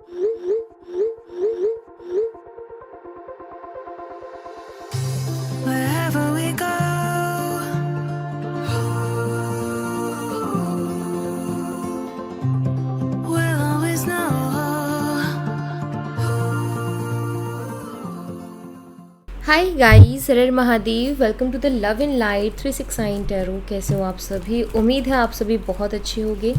Wherever we go, we'll always know. Hi guys, हर हर Mahadev. Welcome to the love in light 369 tarot. कैसे हो आप सभी? उम्मीद है आप सभी बहुत अच्छे होंगे।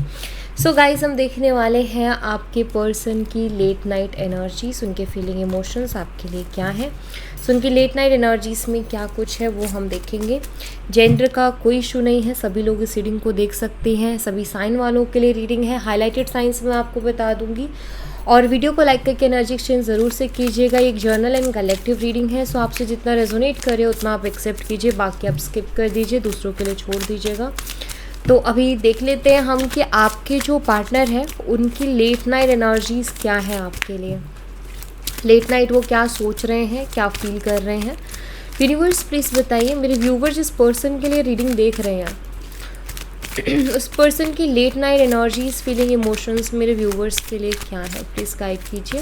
सो गाइस, हम देखने वाले हैं आपके पर्सन की लेट नाइट एनर्जीज, उनके फीलिंग इमोशंस आपके लिए क्या है। सो उनकी लेट नाइट एनर्जीज में क्या कुछ है वो हम देखेंगे। जेंडर का कोई इशू नहीं है, सभी लोग इस रीडिंग को देख सकते हैं। सभी साइन वालों के लिए रीडिंग है। हाईलाइटेड साइंस मैं आपको बता दूंगी। और वीडियो को लाइक करके एनर्जी एक्सचेंज ज़रूर से कीजिएगा। एक जर्नल एंड कलेक्टिव रीडिंग है, सो आपसे जितना रेजोनेट करे उतना आप एक्सेप्ट कीजिए, बाकी आप स्किप कर दीजिए, दूसरों के लिए छोड़ दीजिएगा। तो अभी देख लेते हैं हम कि आपके जो पार्टनर है उनकी लेट नाइट एनर्जीज क्या है आपके लिए। लेट नाइट वो क्या सोच रहे हैं, क्या फील कर रहे हैं। यूनिवर्स प्लीज़ बताइए, मेरे व्यूवर्स जिस पर्सन के लिए रीडिंग देख रहे हैं उस पर्सन की late night energies, feeling, emotions मेरे व्यूवर्स के लिए क्या है, प्लीज़ गाइड कीजिए।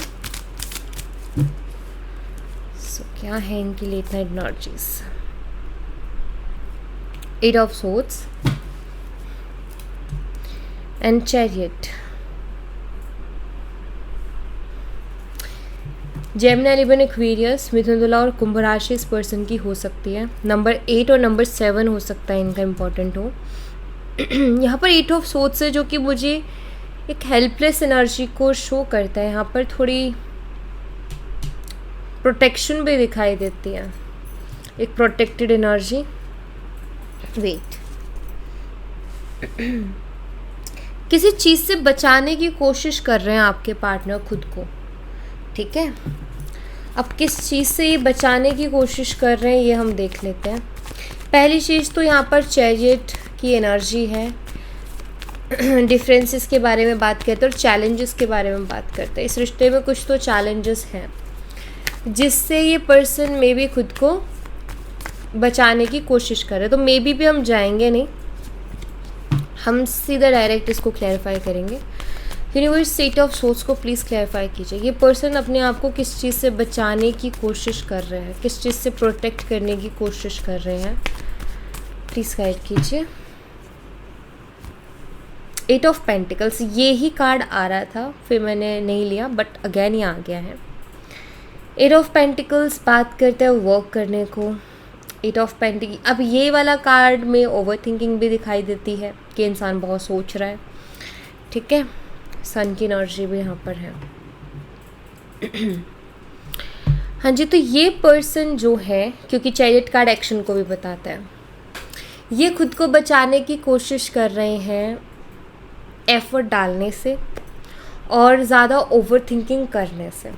सो क्या है इनकी late night energies? 8 of swords and chariot. Gemini, Libra, Aquarius, Mithun, Tula और कुंभ राशि इस पर्सन की हो सकती है। नंबर 8 और नंबर 7 हो सकता है इनका इम्पोर्टेंट हो। यहाँ पर 8 ऑफ सोर्ड्स है जो कि मुझे एक हेल्पलेस एनर्जी को शो करता है। यहाँ पर थोड़ी प्रोटेक्शन भी दिखाई देती है, एक प्रोटेक्टेड एनर्जी। वेट, किसी चीज़ से बचाने की कोशिश कर रहे हैं आपके पार्टनर खुद को, ठीक है। अब किस चीज़ से ये बचाने की कोशिश कर रहे हैं ये हम देख लेते हैं। पहली चीज़ तो यहाँ पर चैरियट की एनर्जी है। डिफरेंसेस के बारे में बात करते हैं और चैलेंजेस के बारे में बात करते हैं। इस रिश्ते में कुछ तो चैलेंजेस हैं जिससे ये पर्सन मे बी खुद को बचाने की कोशिश कर रहे हैं। तो मे बी भी हम जाएंगे नहीं, हम सीधा डायरेक्ट इसको क्लैरिफाई करेंगे। यूनिवर्स 8 ऑफ सोर्ड्स को प्लीज़ क्लैरिफाई कीजिए। ये पर्सन अपने आप को किस चीज़ से बचाने की कोशिश कर रहे हैं, किस चीज़ से प्रोटेक्ट करने की कोशिश कर रहे हैं, प्लीज़ गाइड कीजिए। 8 ऑफ पेंटिकल्स, ये ही कार्ड आ रहा था, फिर मैंने नहीं लिया, बट अगेन ये आ गया है। 8 ऑफ पेंटिकल्स बात करते हैं वर्क करने को। 8 ऑफ पेंटिकल, अब ये वाला कार्ड में ओवर थिंकिंग भी दिखाई देती है कि इंसान बहुत सोच रहा है, ठीक है। सन की एनर्जी भी यहाँ पर है। हाँ जी, तो ये पर्सन जो है, क्योंकि चैरियट कार्ड एक्शन को भी बताता है, ये खुद को बचाने की कोशिश कर रहे हैं एफर्ट डालने से और ज़्यादा ओवर थिंकिंग करने से।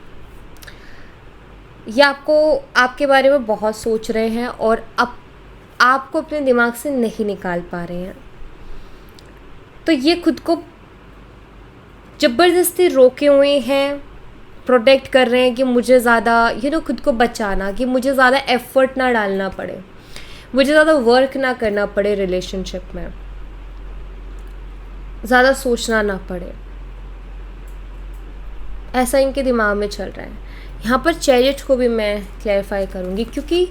ये आपके बारे में बहुत सोच रहे हैं और अब आपको अपने दिमाग से नहीं निकाल पा रहे हैं। तो ये खुद को ज़बरदस्ती रोके हुए हैं, प्रोटेक्ट कर रहे हैं कि मुझे ज़्यादा खुद को बचाना, कि मुझे ज़्यादा एफर्ट ना डालना पड़े, मुझे ज़्यादा वर्क ना करना पड़े, रिलेशनशिप में ज़्यादा सोचना ना पड़े, ऐसा इनके दिमाग में चल रहा है। यहाँ पर चैरियट को भी मैं क्लैरिफाई करूँगी, क्योंकि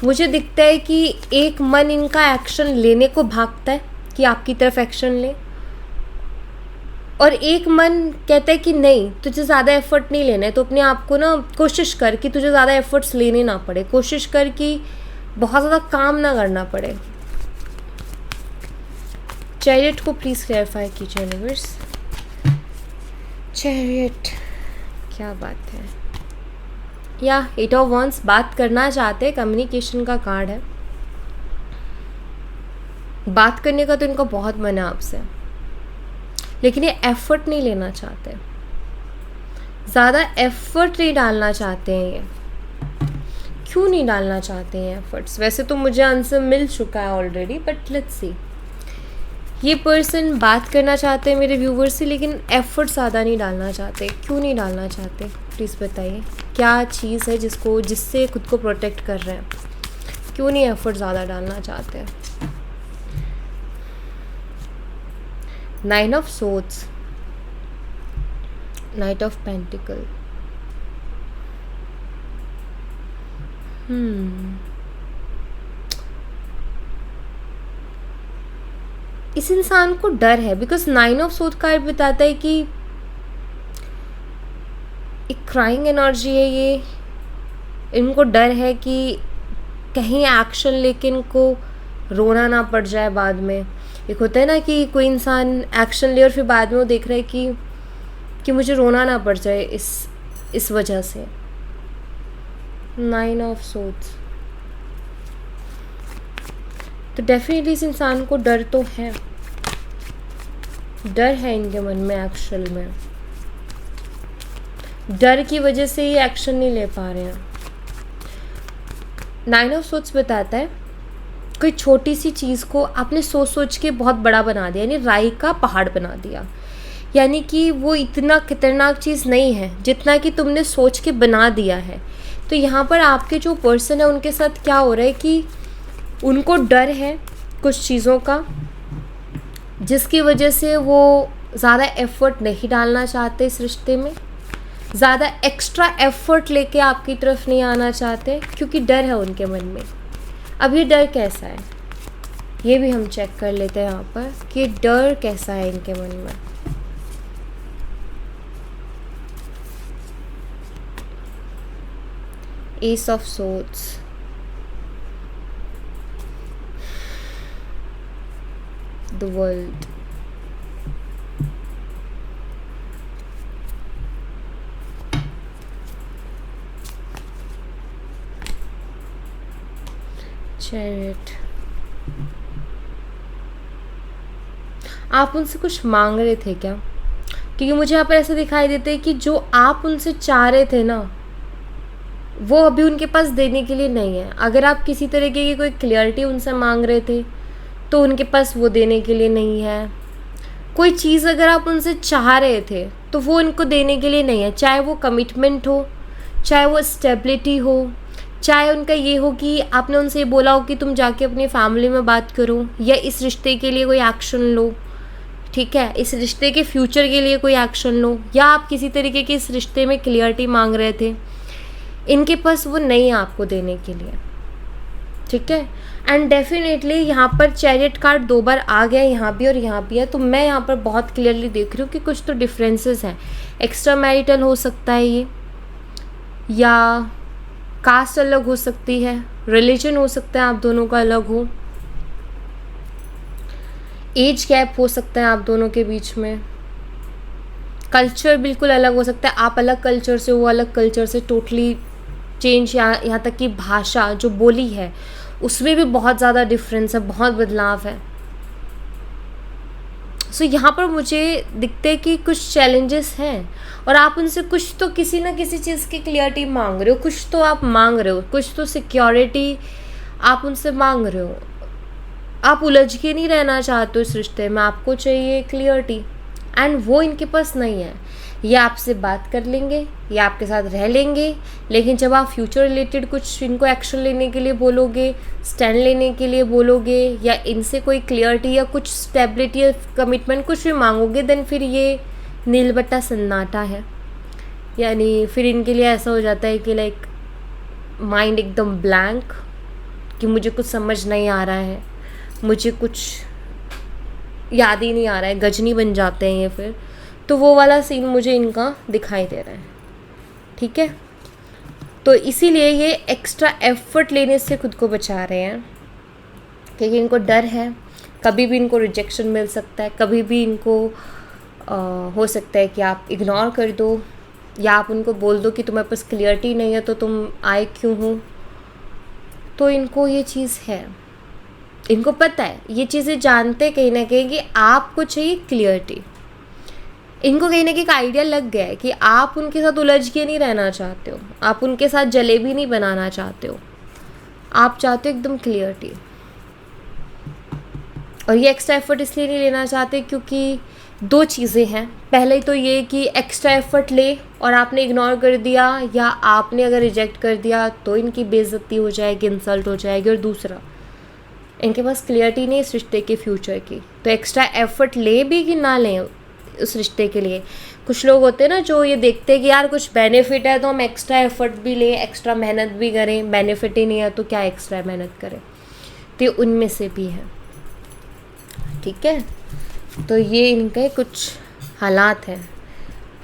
मुझे दिखता है कि एक मन इनका एक्शन लेने को भागता है कि आपकी तरफ एक्शन ले, और एक मन कहता है कि नहीं, तुझे ज़्यादा एफर्ट नहीं लेना है, तो अपने आप को ना कोशिश कर कि तुझे ज़्यादा एफर्ट्स लेने ना पड़े, कोशिश कर कि बहुत ज़्यादा काम ना करना पड़े। चैरियट को प्लीज़ क्लैरिफाई कीजिए यूनिवर्स। चैरियट, क्या बात है। या 8 ऑफ वंस, बात करना चाहते हैं, कम्युनिकेशन का कार्ड है। बात करने का तो इनका बहुत मन है आपसे, लेकिन ये एफर्ट नहीं लेना चाहते, ज़्यादा एफर्ट नहीं डालना चाहते हैं। ये क्यों नहीं डालना चाहते हैं एफर्ट्स? वैसे तो मुझे आंसर मिल चुका है ऑलरेडी, बट लेट्स सी। ये पर्सन बात करना चाहते हैं मेरे व्यूवर्स से, लेकिन एफर्ट ज़्यादा नहीं डालना चाहते। क्यों नहीं डालना चाहते, प्लीज़ बताइए। क्या चीज़ है जिससे खुद को प्रोटेक्ट कर रहे हैं? क्यों नहीं एफर्ट ज़्यादा डालना चाहते? 9 of swords, night of pentacle. इस इंसान को डर है, बिकॉज 9 ऑफ सोर्ड कार्ड बताता है कि एक क्राइंग एनर्जी है ये। इनको डर है कि कहीं एक्शन लेके इनको रोना ना पड़ जाए बाद में। एक होता है ना कि कोई इंसान एक्शन ले और फिर बाद में वो देख रहा है कि मुझे रोना ना पड़ जाए इस वजह से। 9 ऑफ सोर्ड्स, तो डेफिनेटली इस इंसान को डर तो है, डर है इनके मन में। एक्चुअल में डर की वजह से ये एक्शन नहीं ले पा रहे हैं। 9 ऑफ सोर्ड्स बताता है कोई छोटी सी चीज़ को आपने सोच सोच के बहुत बड़ा बना दिया, यानी राई का पहाड़ बना दिया। यानी कि वो इतना खतरनाक चीज़ नहीं है जितना कि तुमने सोच के बना दिया है। तो यहाँ पर आपके जो पर्सन है उनके साथ क्या हो रहा है कि उनको डर है कुछ चीज़ों का, जिसकी वजह से वो ज़्यादा एफ़र्ट नहीं डालना चाहते इस रिश्ते में, ज़्यादा एक्स्ट्रा एफ़र्ट लेके आपकी तरफ नहीं आना चाहते, क्योंकि डर है उनके मन में। अब ये डर कैसा है ये भी हम चेक कर लेते हैं यहाँ पर कि डर कैसा है इनके मन में। S of swords, the world, chariot. आप उनसे कुछ मांग रहे थे क्या? क्योंकि मुझे यहाँ पर ऐसा दिखाई देता है कि जो आप उनसे चाह रहे थे ना, वो अभी उनके पास देने के लिए नहीं है। अगर आप किसी तरीके की कोई क्लियरिटी उनसे मांग रहे थे तो उनके पास वो देने के लिए नहीं है। कोई चीज़ अगर आप उनसे चाह रहे थे तो वो उनको देने के लिए नहीं है, चाहे वो कमिटमेंट हो, चाहे वो स्टेबिलिटी हो, चाहे उनका ये हो कि आपने उनसे ये बोला हो कि तुम जाके अपनी फैमिली में बात करो, या इस रिश्ते के लिए कोई एक्शन लो, ठीक है, इस रिश्ते के फ्यूचर के लिए कोई एक्शन लो, या आप किसी तरीके के इस रिश्ते में क्लियरिटी मांग रहे थे। इनके पास वो नहीं है आपको देने के लिए, ठीक है। एंड डेफिनेटली यहाँ पर चैरियट कार्ड 2 बार आ गया, यहाँ भी और यहाँ भी है। तो मैं यहाँ पर बहुत क्लियरली देख रही हूँ कि कुछ तो डिफरेंसेस हैं। एक्स्ट्रा मैरिटल हो सकता है ये, या कास्ट अलग हो सकती है, रिलीजन हो सकता है आप दोनों का अलग हो, एज गैप हो सकता है आप दोनों के बीच में, कल्चर बिल्कुल अलग हो सकता है, आप अलग कल्चर से, वो अलग कल्चर से, टोटली चेंज। यहाँ तक कि भाषा जो बोली है उसमें भी बहुत ज़्यादा डिफरेंस है, बहुत बदलाव है। सो यहाँ पर मुझे दिखते हैं कि कुछ चैलेंजेस हैं और आप उनसे कुछ तो किसी ना किसी चीज़ की क्लियरिटी मांग रहे हो, कुछ तो आप मांग रहे हो, कुछ तो सिक्योरिटी आप उनसे मांग रहे हो। आप उलझ के नहीं रहना चाहते हो इस रिश्ते में, आपको चाहिए क्लियरिटी, एंड वो इनके पास नहीं है। ये आपसे बात कर लेंगे, ये आपके साथ रह लेंगे, लेकिन जब आप फ्यूचर रिलेटेड कुछ इनको एक्शन लेने के लिए बोलोगे, स्टैंड लेने के लिए बोलोगे, या इनसे कोई क्लियरिटी या कुछ स्टेबिलिटी या कमिटमेंट कुछ भी मांगोगे, देन फिर ये नील बट्टा सन्नाटा है। यानी फिर इनके लिए ऐसा हो जाता है कि लाइक माइंड एकदम ब्लैंक, कि मुझे कुछ समझ नहीं आ रहा है, मुझे कुछ याद ही नहीं आ रहा है, गजनी बन जाते हैं ये फिर। तो वो वाला सीन मुझे इनका दिखाई दे रहा है, ठीक है। तो इसीलिए ये एक्स्ट्रा एफर्ट लेने से खुद को बचा रहे हैं, क्योंकि इनको डर है कभी भी इनको रिजेक्शन मिल सकता है, कभी भी इनको हो सकता है कि आप इग्नोर कर दो, या आप उनको बोल दो कि तुम्हारे पास क्लियरिटी नहीं है तो तुम आए क्यों हो। तो इनको ये चीज़ है, इनको पता है, ये चीज़ें जानते कहीं ना कहीं कि आपको चाहिए क्लियरिटी। इनको कहीं ना कहीं एक आइडिया लग गया है कि आप उनके साथ उलझ के नहीं रहना चाहते हो, आप उनके साथ जलेबी नहीं बनाना चाहते हो, आप चाहते हो एकदम क्लियरिटी। और ये एक्स्ट्रा एफर्ट इसलिए नहीं लेना चाहते क्योंकि 2 चीज़ें हैं। पहले तो ये कि एक्स्ट्रा एफर्ट ले और आपने इग्नोर कर दिया, या आपने अगर रिजेक्ट कर दिया तो इनकी बेइज्जती हो जाएगी, इंसल्ट हो जाएगी। और दूसरा, इनके पास क्लियरिटी नहीं इस रिश्ते के फ्यूचर की, तो एक्स्ट्रा एफर्ट ले भी कि ना लें, उस रिश्ते के लिए। कुछ लोग होते हैं ना जो ये देखते हैं कि यार कुछ बेनिफिट है तो हम एक्स्ट्रा एफर्ट भी लें, एक्स्ट्रा मेहनत भी करें, बेनिफिट ही नहीं है तो क्या एक्स्ट्रा मेहनत करें। तो ये उनमें से भी है, ठीक है। तो ये इनके कुछ हालात हैं।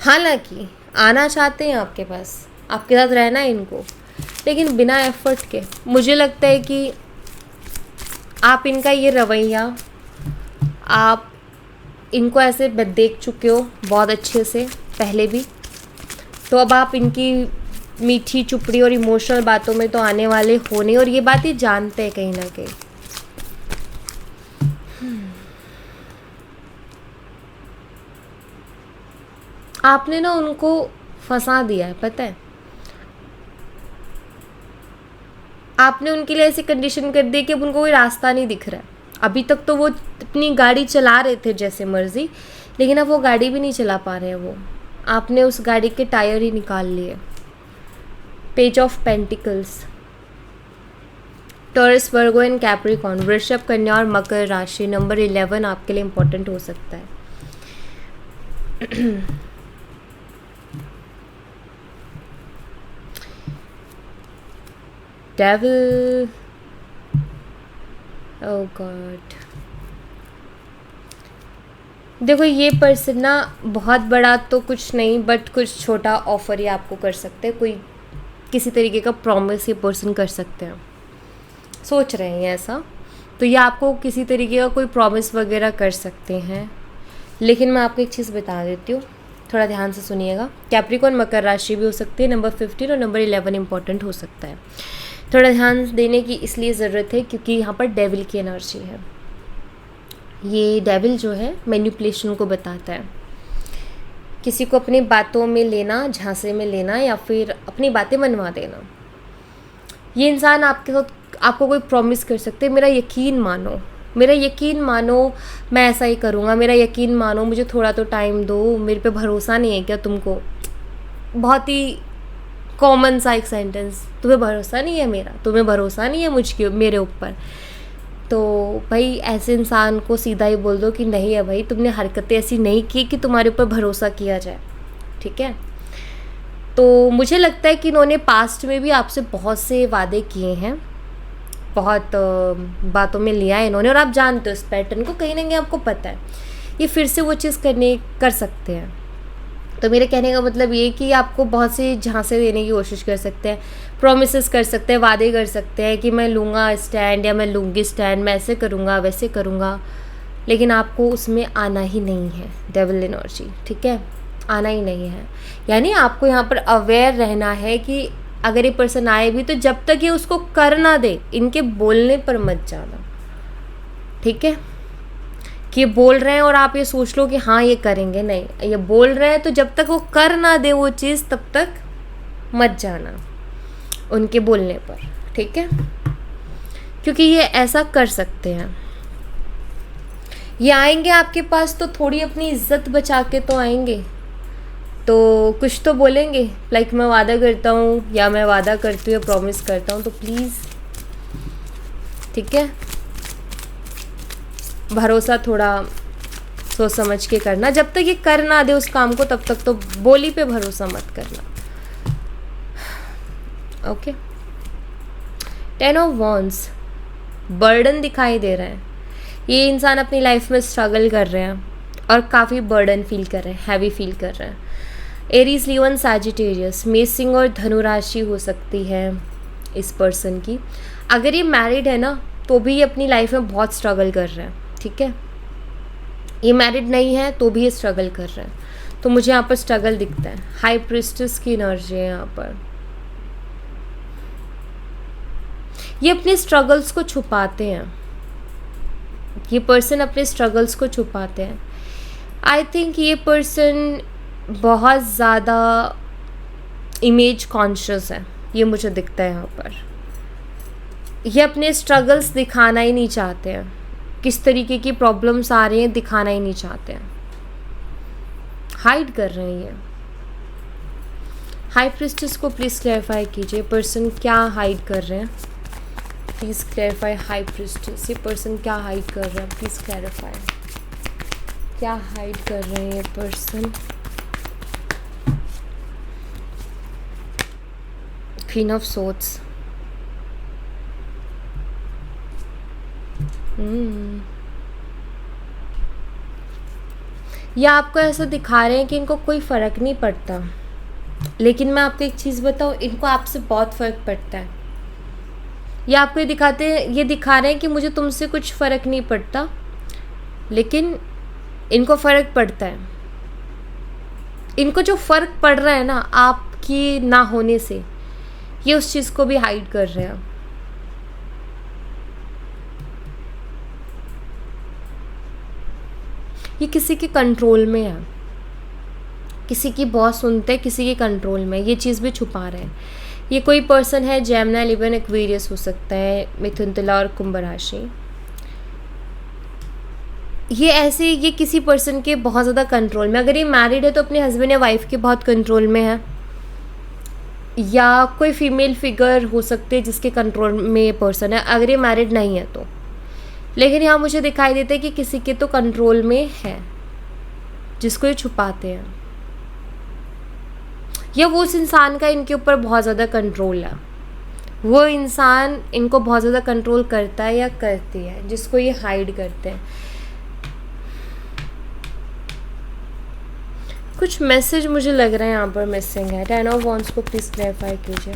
हालांकि आना चाहते हैं आपके पास, आपके साथ रहना है इनको, लेकिन बिना एफर्ट के। मुझे लगता है कि आप इनका ये रवैया, आप इनको ऐसे देख चुके हो बहुत अच्छे से पहले भी, तो अब आप इनकी मीठी चुपड़ी और इमोशनल बातों में तो आने वाले हो नहीं, और ये बात ये जानते हैं कहीं ना कहीं। आपने ना उनको फंसा दिया है, पता है। आपने उनके लिए ऐसी कंडीशन कर दी कि अब उनको कोई रास्ता नहीं दिख रहा है। अभी तक तो वो अपनी गाड़ी चला रहे थे जैसे मर्जी, लेकिन अब वो गाड़ी भी नहीं चला पा रहे हैं वो। आपने उस गाड़ी के टायर ही निकाल लिए। Page of pentacles, taurus, Virgo and Capricorn, वृषभ, कन्या और मकर राशि। नंबर 11 आपके लिए इम्पोर्टेंट हो सकता है। डेविल, ओह गॉड। देखो ये पर्सन ना बहुत बड़ा तो कुछ नहीं, बट कुछ छोटा ऑफर ही आपको कर सकते हैं। कोई किसी तरीके का प्रॉमिस ये पर्सन कर सकते हैं, सोच रहे हैं ऐसा। तो ये आपको किसी तरीके का कोई प्रॉमिस वगैरह कर सकते हैं। लेकिन मैं आपको एक चीज़ बता देती हूँ, थोड़ा ध्यान से सुनिएगा। कैप्रिकॉर्न मकर राशि भी हो सकती है। नंबर 15 और नंबर 11 इंपॉर्टेंट हो सकता है। थोड़ा ध्यान देने की इसलिए ज़रूरत है क्योंकि यहाँ पर डेविल की एनर्जी है। ये डेविल जो है मैनिपुलेशन को बताता है, किसी को अपनी बातों में लेना, झांसे में लेना, या फिर अपनी बातें मनवा देना। ये इंसान आपके साथ आपको कोई प्रॉमिस कर सकते हैं, मेरा यकीन मानो, मेरा यकीन मानो, मैं ऐसा ही करूँगा, मेरा यकीन मानो, मुझे थोड़ा तो टाइम दो, मेरे पे भरोसा नहीं है क्या तुमको। बहुत ही कॉमन सा एक सेंटेंस, तुम्हें भरोसा नहीं है मेरा, तुम्हें भरोसा नहीं है मुझके मेरे ऊपर। तो भाई ऐसे इंसान को सीधा ही बोल दो कि नहीं है भाई, तुमने हरकतें ऐसी नहीं की कि तुम्हारे ऊपर भरोसा किया जाए, ठीक है। तो मुझे लगता है कि इन्होंने पास्ट में भी आपसे बहुत से वादे किए हैं, बहुत बातों में लिया है इन्होंने, और आप जानते हो इस पैटर्न को, कहीं ना कहीं आपको पता है ये फिर से वो चीज़ कर सकते हैं। तो मेरे कहने का मतलब ये कि आपको बहुत से झांसे देने की कोशिश कर सकते हैं, प्रॉमिसेस कर सकते हैं, वादे कर सकते हैं कि मैं लूँगा स्टैंड या मैं लूँगी स्टैंड, मैं ऐसे करूँगा वैसे करूँगा, लेकिन आपको उसमें आना ही नहीं है। डेविल एनर्जी, ठीक है, आना ही नहीं है। यानी आपको यहाँ पर अवेयर रहना है कि अगर ये पर्सन आए भी तो जब तक ये उसको कर ना दे, इनके बोलने पर मत जाना, ठीक है। कि ये बोल रहे हैं और आप ये सोच लो कि हाँ ये करेंगे, नहीं, ये बोल रहे हैं तो जब तक वो कर ना दे वो चीज़ तब तक मत जाना उनके बोलने पर, ठीक है। क्योंकि ये ऐसा कर सकते हैं, ये आएंगे आपके पास तो थोड़ी अपनी इज्जत बचा के तो आएंगे, तो कुछ तो बोलेंगे, लाइक मैं वादा करता हूँ या मैं वादा करती हूँ या प्रॉमिस करता हूँ, तो प्लीज़, ठीक है, भरोसा थोड़ा सोच समझ के करना। जब तक ये कर ना दे उस काम को तब तक तो बोली पे भरोसा मत करना, ओके। 10 ऑफ वॉन्ड्स, बर्डन दिखाई दे रहा है। ये इंसान अपनी लाइफ में स्ट्रगल कर रहे हैं और काफ़ी बर्डन फील कर रहे हैं, हैवी फील कर रहे हैं। एरीज, लियो, सैजिटेरियस, मेष, सिंह और धनु राशि हो सकती है इस पर्सन की। अगर ये मैरिड है ना तो भी ये अपनी लाइफ में बहुत स्ट्रगल कर रहे हैं, ठीक है। ये मैरिड नहीं है तो भी ये स्ट्रगल कर रहे हैं, तो मुझे यहाँ पर स्ट्रगल दिखता है। हाई प्रिस्टेस की एनर्जी है यहाँ पर। ये अपने स्ट्रगल्स को छुपाते हैं, ये पर्सन अपने स्ट्रगल्स को छुपाते हैं। आई थिंक ये पर्सन बहुत ज़्यादा इमेज कॉन्शियस है, ये मुझे दिखता है यहाँ पर। ये अपने स्ट्रगल्स दिखाना ही नहीं चाहते हैं, किस तरीके की प्रॉब्लम्स आ रही हैं दिखाना ही नहीं चाहते हैं, हाइड कर रहे हैं ये। हाई प्रिस्टेस को प्लीज़ क्लैरिफाई कीजिए, पर्सन क्या हाइड कर रहे हैं, प्लीज़ क्लैरिफाई। हाई प्रिस्टेस, ये पर्सन क्या हाइड कर रहे हैं, प्लीज़ क्लैरिफाई। क्या हाइड कर रहे हैं ये पर्सन? Queen of swords. या आपको ऐसा दिखा रहे हैं कि इनको कोई फ़र्क नहीं पड़ता, लेकिन मैं आपको एक चीज़ बताऊँ, इनको आपसे बहुत फ़र्क पड़ता है। या आपको ये दिखा रहे हैं कि मुझे तुमसे कुछ फ़र्क नहीं पड़ता, लेकिन इनको फ़र्क पड़ता है। इनको जो फ़र्क पड़ रहा है ना आपकी ना होने से, ये उस चीज़ को भी हाइड कर रहे हैं। ये किसी के कंट्रोल में है, किसी की बहुत सुनते हैं, किसी के कंट्रोल में, ये चीज़ भी छुपा रहे हैं। ये कोई पर्सन है, जेमिनी, लिबन, एक्वेरियस हो सकता है, मिथुन, तुला और कुंभ राशि। ये किसी पर्सन के बहुत ज़्यादा कंट्रोल में। अगर ये मैरिड है तो अपने हस्बैंड या वाइफ के बहुत कंट्रोल में है, या कोई फीमेल फिगर हो सकते हैं जिसके कंट्रोल में ये पर्सन है, अगर ये मैरिड नहीं है तो। लेकिन यहाँ मुझे दिखाई देता है कि किसी के तो कंट्रोल में है, जिसको ये छुपाते हैं, या वो उस इंसान का इनके ऊपर बहुत ज़्यादा कंट्रोल है। वो इंसान इनको बहुत ज़्यादा कंट्रोल करता है या करती है, जिसको ये हाइड करते हैं। कुछ मैसेज मुझे लग रहा है यहाँ पर मिसिंग है। 10 ऑफ वॉन्ड्स को प्लीज़ क्लैरिफाई कीजिए।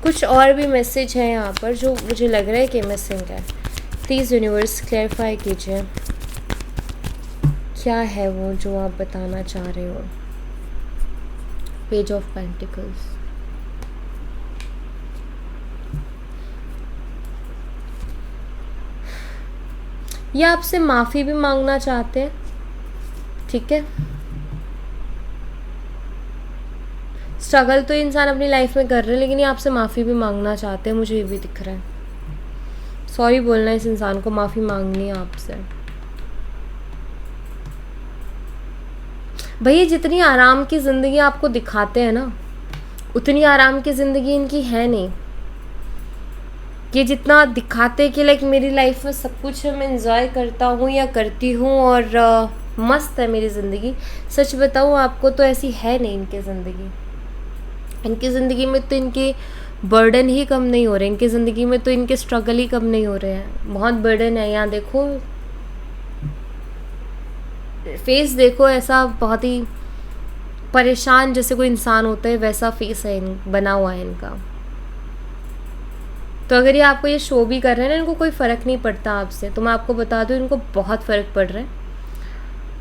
कुछ और भी मैसेज है यहाँ पर जो मुझे लग रहा है कि मिसिंग है। प्लीज़ यूनिवर्स क्लैरिफाई कीजिए, क्या है वो जो आप बताना चाह रहे हो। Page of pentacles. ये आपसे माफ़ी भी मांगना चाहते हैं, ठीक है। स्ट्रगल तो इंसान अपनी लाइफ में कर रहे हैं, लेकिन ये आपसे माफ़ी भी मांगना चाहते हैं, मुझे ये भी दिख रहा है। सॉरी बोलना है इस इंसान को, माफ़ी मांगनी है आपसे। भैया जितनी आराम की ज़िंदगी आपको दिखाते हैं ना, उतनी आराम की ज़िंदगी इनकी है नहीं। ये जितना दिखाते कि लाइक मेरी लाइफ में सब कुछ है, मैं एंजॉय करता हूँ या करती हूँ और मस्त है मेरी ज़िंदगी, सच बताऊँ आपको तो ऐसी है नहीं इनकी ज़िंदगी। इनकी ज़िंदगी में तो इनके बर्डन ही कम नहीं हो रहे, इनकी ज़िंदगी में तो इनके स्ट्रगल ही कम नहीं हो रहे हैं। बहुत बर्डन है। यहाँ देखो, फेस देखो, ऐसा बहुत ही परेशान जैसे कोई इंसान होता है वैसा फेस है बना हुआ है इनका। तो अगर ये आपको ये शो भी कर रहे हैं ना, इनको कोई फ़र्क नहीं पड़ता आपसे, तो मैं आपको बता दूँ इनको बहुत फ़र्क पड़ रहा है।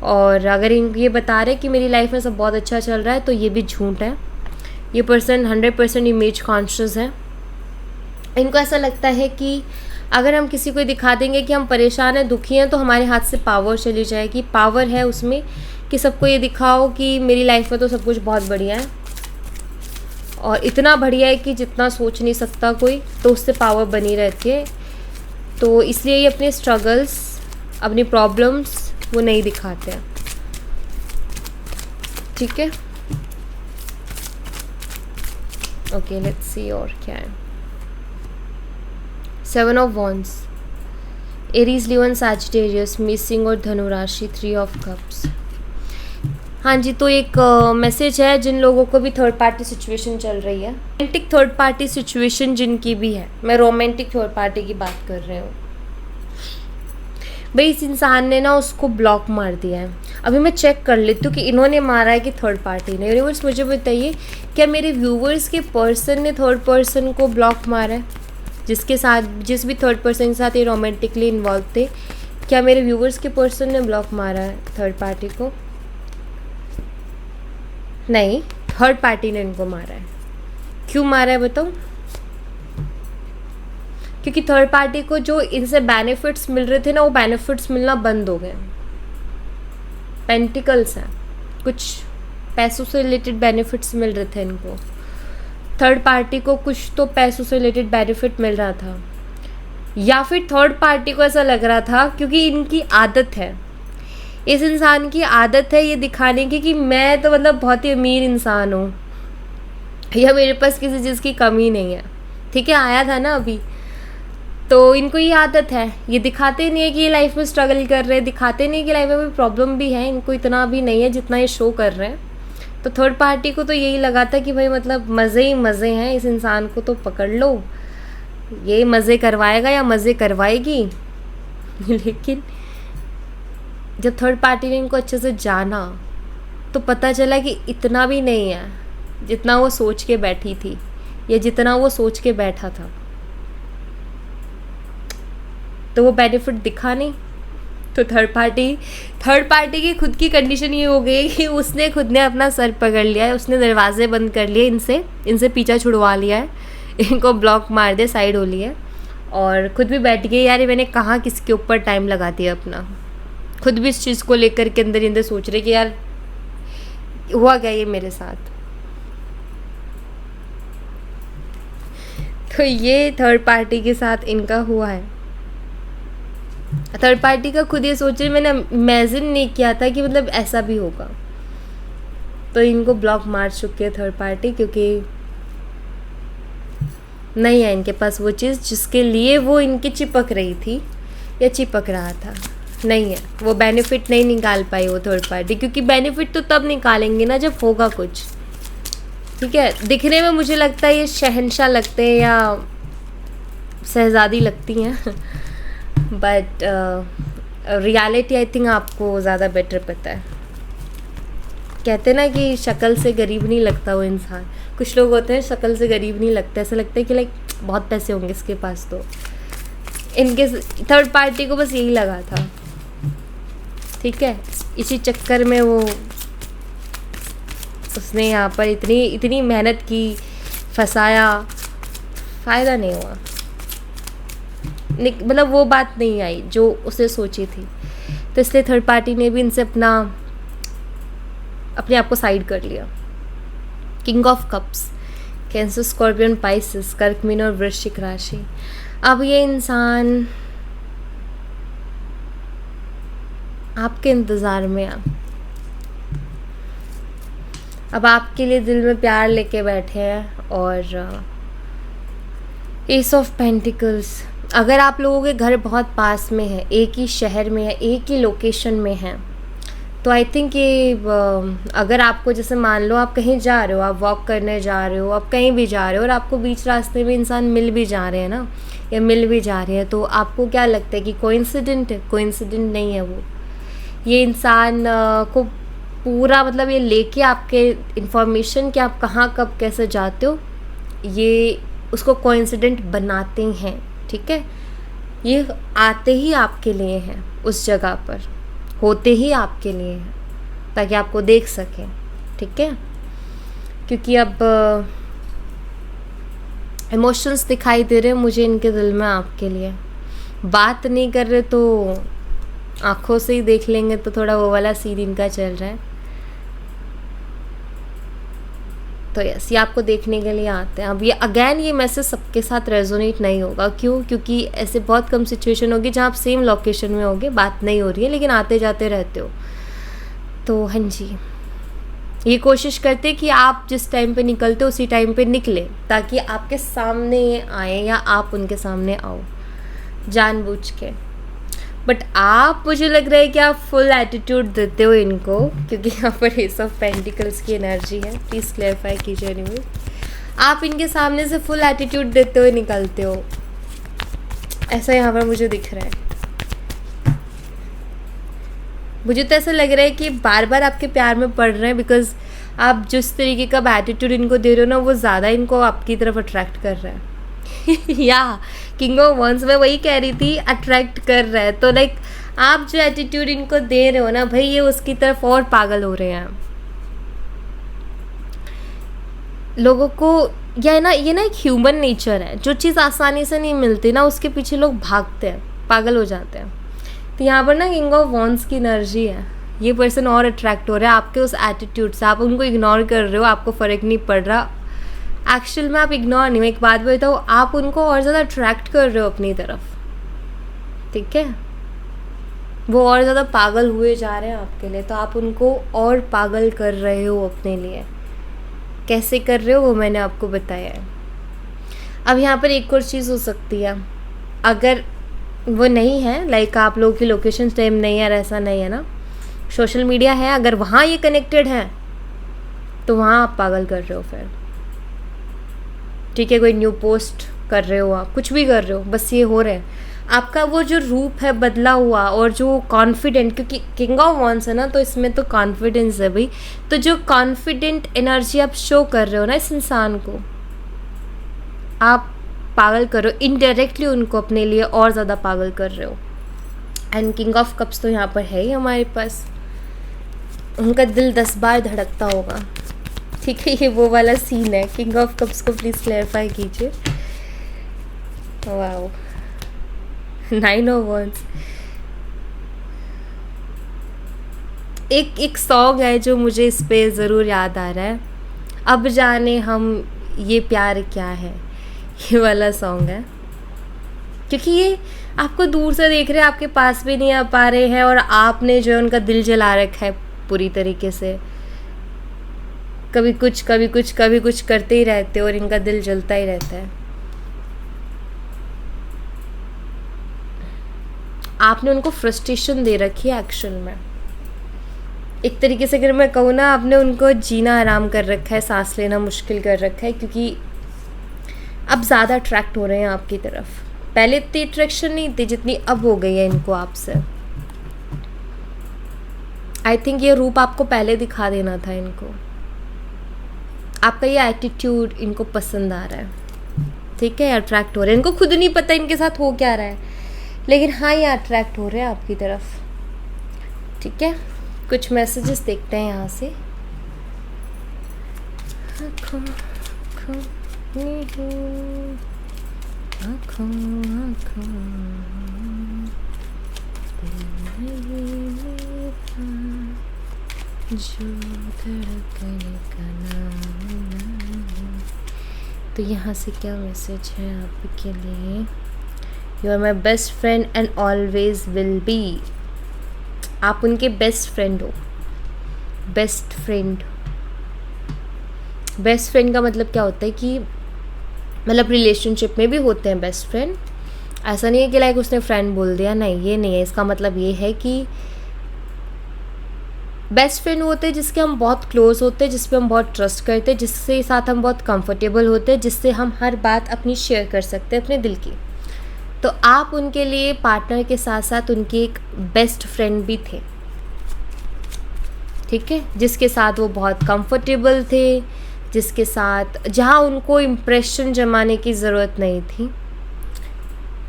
और अगर इनको ये बता रहे कि मेरी लाइफ में सब बहुत अच्छा चल रहा है, तो ये भी झूठ है। ये पर्सन 100% इमेज कॉन्शियस है। इनको ऐसा लगता है कि अगर हम किसी को दिखा देंगे कि हम परेशान हैं, दुखी हैं, तो हमारे हाथ से पावर चली जाएगी। पावर है उसमें कि सबको ये दिखाओ कि मेरी लाइफ में तो सब कुछ बहुत बढ़िया है, और इतना बढ़िया है कि जितना सोच नहीं सकता कोई, तो उससे पावर बनी रहती है। तो इसलिए ये अपने स्ट्रगल्स, अपनी प्रॉब्लम्स वो नहीं दिखाते हैं, ठीक है। ओके, लेट्स सी और क्या है। 7 of wands, Aries, Leo, Sagittarius, missing और धनु राशि, 3 ऑफ कप्स। हाँ जी, तो एक मैसेज है जिन लोगों को भी थर्ड पार्टी सिचुएशन चल रही है, रोमांटिक थर्ड पार्टी सिचुएशन जिनकी भी है, मैं रोमांटिक थर्ड पार्टी की बात कर रही हूँ। भाई इस इंसान ने ना उसको ब्लॉक मार दिया है। अभी मैं चेक कर लेती हूँ कि इन्होंने मारा है कि थर्ड पार्टी ने। यूनिवर्स मुझे बताइए, क्या मेरे व्यूवर्स के पर्सन ने थर्ड पर्सन को ब्लॉक मारा है? जिस भी थर्ड पर्सन के साथ ये रोमांटिकली इन्वॉल्व थे, क्या मेरे व्यूवर्स के पर्सन ने ब्लॉक मारा है थर्ड पार्टी को? नहीं, थर्ड पार्टी ने इनको मारा है। क्यों मारा है बताऊँ? क्योंकि थर्ड पार्टी को जो इनसे बेनिफिट्स मिल रहे थे ना, वो बेनिफिट्स मिलना बंद हो गए। पेंटिकल्स हैं, कुछ पैसों से रिलेटेड बेनिफिट्स मिल रहे थे इनको। थर्ड पार्टी को कुछ तो पैसों से रिलेटेड बेनिफिट मिल रहा था, या फिर थर्ड पार्टी को ऐसा लग रहा था, क्योंकि इनकी आदत है, इस इंसान की आदत है ये दिखाने की कि मैं तो मतलब बहुत ही अमीर इंसान हूँ, या मेरे पास किसी चीज़ की कमी नहीं है। ठीक है, आया था ना अभी, तो इनको ये आदत है, ये दिखाते नहीं है कि ये लाइफ में स्ट्रगल कर रहे हैं, दिखाते नहीं कि लाइफ में कोई प्रॉब्लम भी है, इनको इतना भी नहीं है जितना ये शो कर रहे हैं। तो थर्ड पार्टी को तो यही लगा था कि भाई मतलब मज़े ही मज़े हैं, इस इंसान को तो पकड़ लो, ये मज़े करवाएगा या मज़े करवाएगी। लेकिन जब थर्ड पार्टी ने इनको अच्छे से जाना तो पता चला कि इतना भी नहीं है जितना वो सोच के बैठी थी या जितना वो सोच के बैठा था। तो वो बेनिफिट दिखा नहीं। तो थर्ड पार्टी की खुद की कंडीशन ये हो गई कि उसने खुद ने अपना सर पकड़ लिया है, उसने दरवाजे बंद कर लिए, इनसे पीछा छुड़वा लिया है, इनको ब्लॉक मार दे, साइड हो लिया, और खुद भी बैठ गई यार मैंने कहाँ किसके ऊपर टाइम लगा दिया अपना। खुद भी इस चीज़ को लेकर के अंदर अंदर सोच रहे कि यार हुआ क्या ये मेरे साथ। तो ये थर्ड पार्टी के साथ इनका हुआ है। थर्ड पार्टी का खुद ये सोच रहे, मैंने इमेजिन नहीं किया था कि मतलब ऐसा भी होगा। तो इनको ब्लॉक मार चुके हैं थर्ड पार्टी, क्योंकि नहीं है इनके पास वो चीज़ जिसके लिए वो इनकी चिपक रही थी या चिपक रहा था। नहीं है, वो बेनिफिट नहीं निकाल पाई वो थर्ड पार्टी, क्योंकि बेनिफिट तो तब निकालेंगे ना जब होगा कुछ। ठीक है, दिखने में मुझे लगता है ये शहंशाह लगते हैं या शहजादी लगती हैं, बट रियलिटी आई थिंक आपको ज़्यादा बेटर पता है। कहते हैं ना कि शक्ल से गरीब नहीं लगता वो इंसान। कुछ लोग होते हैं शक्ल से गरीब नहीं लगता, ऐसा लगता है कि लाइक बहुत पैसे होंगे इसके पास। तो इनके थर्ड पार्टी को बस यही लगा था। ठीक है, इसी चक्कर में वो उसने यहाँ पर इतनी मेहनत की, फंसाया, फ़ायदा नहीं हुआ। मतलब वो बात नहीं आई जो उसने सोची थी। तो इसलिए थर्ड पार्टी ने भी इनसे अपने आप को साइड कर लिया। King of cups, cancer, scorpion, Pisces, कर्क, मीन और वृश्चिक राशि। अब ये इंसान आपके इंतज़ार में अब आपके लिए दिल में प्यार लेके बैठे हैं। और एस ऑफ पेंटिकल्स, अगर आप लोगों के घर बहुत पास में है, एक ही शहर में है, एक ही लोकेशन में है, तो आई थिंक ये अगर आपको जैसे मान लो आप कहीं जा रहे हो, आप वॉक करने जा रहे हो, आप कहीं भी जा रहे हो और आपको बीच रास्ते में इंसान मिल भी जा रहे हैं ना, या मिल भी जा रहे हैं, तो आपको क्या लगता है कि कोइंसिडेंट है? कोइंसिडेंट नहीं है वो। ये इंसान को पूरा मतलब ये लेके आपके इन्फॉर्मेशन कि आप कहाँ कब कैसे जाते हो, ये उसको कोइंसिडेंट बनाते हैं। ठीक है, ये आते ही आपके लिए हैं, उस जगह पर होते ही आपके लिए हैं, ताकि आपको देख सकें। ठीक है, क्योंकि अब इमोशंस दिखाई दे रहे हैं मुझे इनके दिल में आपके लिए। बात नहीं कर रहे तो आँखों से ही देख लेंगे, तो थोड़ा वो वाला सीन इनका चल रहा है। तो यस, ये आपको देखने के लिए आते हैं। अब ये अगेन ये मैसेज सबके साथ रेजोनेट नहीं होगा। क्यों? क्योंकि ऐसे बहुत कम सिचुएशन होगी जहाँ आप सेम लोकेशन में होगे, बात नहीं हो रही है, लेकिन आते जाते रहते हो। तो हाँ जी, ये कोशिश करते कि आप जिस टाइम पे निकलते हो उसी टाइम पे निकले, ताकि आपके सामने आए या आप उनके सामने आओ जानबूझ के। बट आप, मुझे लग रहा है कि आप फुल एटीट्यूड देते हो इनको, क्योंकि यहाँ पर एस ऑफ पेंटिकल्स की एनर्जी है। प्लीज़ क्लैरिफाई कीजिए। एनीवे, आप इनके सामने से फुल एटीट्यूड देते हुए निकलते हो, ऐसा यहाँ पर मुझे दिख रहा है। मुझे तो ऐसा लग रहा है कि बार बार आपके प्यार में पड़ रहे हैं, बिकॉज आप जिस तरीके का एटीट्यूड इनको दे रहे हो ना, वो ज़्यादा इनको आपकी तरफ अट्रैक्ट कर रहा है। या किंग ऑफ वंस में वही कह रही थी, अट्रैक्ट कर रहा है। तो लाइक आप जो एटीट्यूड इनको दे रहे हो ना भाई, ये उसकी तरफ और पागल हो रहे हैं लोगों को। या ना, ये ना एक ह्यूमन नेचर है, जो चीज़ आसानी से नहीं मिलती ना उसके पीछे लोग भागते हैं, पागल हो जाते हैं। तो यहाँ पर ना किंग ऑफ वंस की एनर्जी है। ये पर्सन और अट्रैक्ट हो रहा है आपके उस एटीट्यूड से। आप उनको इग्नोर कर रहे हो, आपको फ़र्क नहीं पड़ रहा। एक्चुअल में आप इग्नोर नहीं, मैं एक बात बताऊँ, आप उनको और ज़्यादा अट्रैक्ट कर रहे हो अपनी तरफ। ठीक है, वो और ज़्यादा पागल हुए जा रहे हैं आपके लिए, तो आप उनको और पागल कर रहे हो अपने लिए। कैसे कर रहे हो वो मैंने आपको बताया है। अब यहाँ पर एक और चीज़ हो सकती है अगर वो नहीं है, लाइक आप लोगों की लोकेशन सेम नहीं है, ऐसा नहीं है ना, सोशल मीडिया है, अगर वहाँ ये कनेक्टेड है तो वहाँ आप पागल कर रहे हो फिर, ठीक है। कोई न्यू पोस्ट कर रहे हो, आप कुछ भी कर रहे हो, बस ये हो रहा है, आपका वो जो रूप है बदला हुआ, और जो कॉन्फिडेंट, क्योंकि किंग ऑफ वॉन्ड्स है ना, तो इसमें तो कॉन्फिडेंस है भाई, तो जो कॉन्फिडेंट एनर्जी आप शो कर रहे हो ना इस इंसान को, आप पागल कर रहे हो इनडायरेक्टली, उनको अपने लिए और ज़्यादा पागल कर रहे हो। एंड किंग ऑफ कप्स तो यहाँ पर है ही हमारे पास, उनका दिल 10 बार धड़कता होगा, ठीक है। ये वो वाला सीन है, किंग ऑफ कप्स को प्लीज़ क्लैरिफाई कीजिए। Wow, 9 of wands. एक सॉन्ग है जो मुझे इस पे ज़रूर याद आ रहा है, अब जाने हम ये प्यार क्या है, ये वाला सॉन्ग है, क्योंकि ये आपको दूर से देख रहे हैं, आपके पास भी नहीं आ पा रहे हैं, और आपने जो है उनका दिल जला रखा है पूरी तरीके से, कभी कुछ कभी कुछ कभी कुछ करते ही रहते और इनका दिल जलता ही रहता है। आपने उनको फ्रस्ट्रेशन दे रखी है एक्शन में, एक तरीके से अगर मैं कहूँ ना, आपने उनको जीना आराम कर रखा है, सांस लेना मुश्किल कर रखा है, क्योंकि अब ज़्यादा अट्रैक्ट हो रहे हैं आपकी तरफ। पहले इतनी अट्रैक्शन नहीं थी जितनी अब हो गई है इनको आपसे। आई थिंक ये रूप आपको पहले दिखा देना था इनको, आपका ये एटीट्यूड इनको पसंद आ रहा है, ठीक है, अट्रैक्ट हो रहे हैं, इनको खुद नहीं पता इनके साथ हो क्या रहा है, लेकिन हाँ ये अट्रैक्ट हो रहे हैं आपकी तरफ, ठीक है। कुछ मैसेजेस देखते हैं यहाँ से। आँखों आँखों नहीं, आँखों आँखों जो धड़कने का नाम है। तो यहाँ से क्या मैसेज है आपके लिए? You are my best friend and always will be. आप उनके बेस्ट फ्रेंड हो। बेस्ट फ्रेंड, बेस्ट फ्रेंड का मतलब क्या होता है कि मतलब रिलेशनशिप में भी होते हैं बेस्ट फ्रेंड, ऐसा नहीं है कि लाइक उसने फ्रेंड बोल दिया, नहीं ये नहीं है। इसका मतलब ये है कि बेस्ट फ्रेंड होते हैं जिसके हम बहुत क्लोज होते हैं, जिस पे हम बहुत ट्रस्ट करते हैं, जिसके साथ हम बहुत कंफर्टेबल होते हैं, जिससे हम हर बात अपनी शेयर कर सकते हैं अपने दिल की। तो आप उनके लिए पार्टनर के साथ साथ उनके एक बेस्ट फ्रेंड भी थे, ठीक है, जिसके साथ वो बहुत कंफर्टेबल थे, जिसके साथ जहाँ उनको इम्प्रेशन जमाने की ज़रूरत नहीं थी,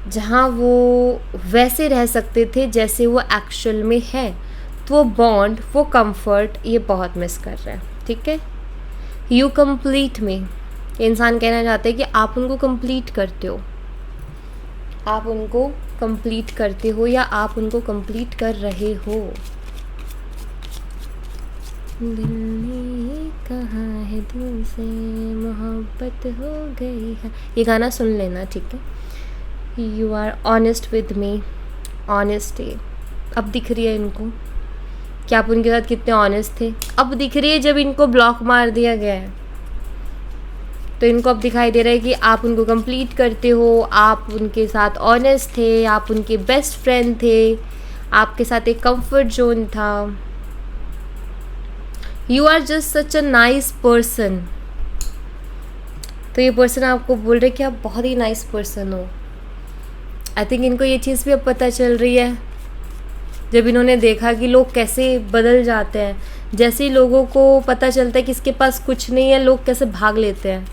जहाँ वो वैसे रह सकते थे जैसे वो एक्चुअल में है। तो वो बॉन्ड, वो कंफर्ट, ये बहुत मिस कर रहा है, ठीक है। यू कंप्लीट मी, ये इंसान कहना चाहता है कि आप उनको कंप्लीट करते हो, आप उनको कंप्लीट करते हो या आप उनको कंप्लीट कर रहे हो। दिल ने कहा है दिल से मोहब्बत हो गई है, ये गाना सुन लेना, ठीक है। You are honest with me, honesty अब दिख रही है इनको कि आप उनके साथ कितने ऑनेस्ट थे। अब दिख रही है जब इनको ब्लॉक मार दिया गया है, तो इनको अब दिखाई दे रहा है कि आप उनको कंप्लीट करते हो, आप उनके साथ ऑनेस्ट थे, आप उनके बेस्ट फ्रेंड थे, आपके साथ एक कंफर्ट जोन था। You are just such a nice person. तो ये पर्सन आपको बोल रहे कि आप बहुत ही नाइस पर्सन हो। आई थिंक इनको ये चीज़ भी अब पता चल रही है, जब इन्होंने देखा कि लोग कैसे बदल जाते हैं, जैसे ही लोगों को पता चलता है कि इसके पास कुछ नहीं है, लोग कैसे भाग लेते हैं।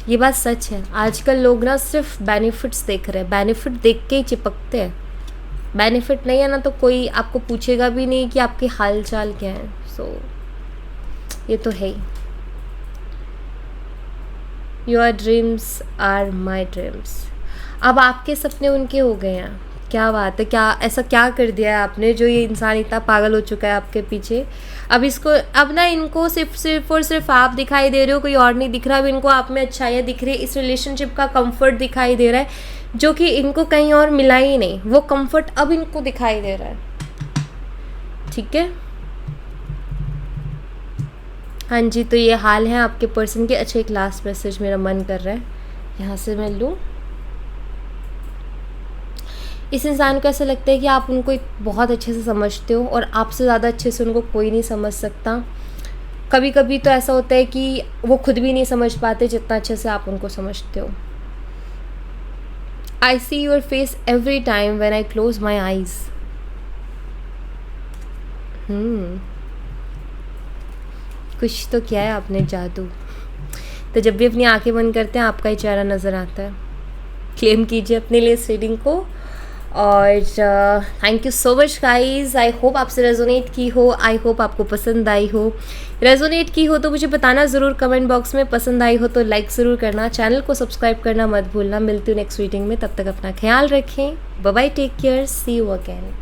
ये बात सच है, आजकल लोग ना सिर्फ बेनिफिट्स देख रहे हैं, बेनिफिट देख के ही चिपकते हैं। बेनिफिट नहीं है ना तो कोई आपको पूछेगा भी नहीं कि आपके हाल चाल क्या है। सो ये तो है ही। Your dreams are my dreams. अब आपके सपने उनके हो गए हैं। क्या बात है, क्या ऐसा क्या कर दिया है आपने जो ये इंसान इतना पागल हो चुका है आपके पीछे। अब इसको, अब ना इनको सिर्फ और सिर्फ आप दिखाई दे रहे हो, कोई और नहीं दिख रहा। अब इनको आप में अच्छाइयाँ दिख रही है, इस रिलेशनशिप का कंफर्ट दिखाई दे रहा है जो कि इनको कहीं और मिला ही नहीं। वो कंफर्ट अब इनको दिखाई दे रहा है, ठीक है। हाँ जी, तो ये हाल है आपके पर्सन के। अच्छा, एक लास्ट मैसेज मेरा मन कर रहा है यहाँ से मैं लूँ। इस इंसान को ऐसा लगता है कि आप उनको बहुत अच्छे से समझते हो और आपसे ज़्यादा अच्छे से उनको कोई नहीं समझ सकता। कभी कभी तो ऐसा होता है कि वो खुद भी नहीं समझ पाते जितना अच्छे से आप उनको समझते हो। I see your face every time when I close my eyes. कुछ तो किया है आपने जादू। तो जब भी अपनी आंखें बंद करते हैं आपका ही चेहरा नज़र आता है। क्लेम कीजिए अपने लिए इस रीडिंग को। और thank you so much guys. I hope आपसे रेजोनेट की हो, आई होप आपको पसंद आई हो। रेजोनेट की हो तो मुझे बताना ज़रूर कमेंट बॉक्स में। पसंद आई हो तो लाइक ज़रूर करना, चैनल को सब्सक्राइब करना मत भूलना। मिलती हूँ नेक्स्ट रीडिंग में, तब तक अपना ख्याल रखें। Bye bye, take care, see you again.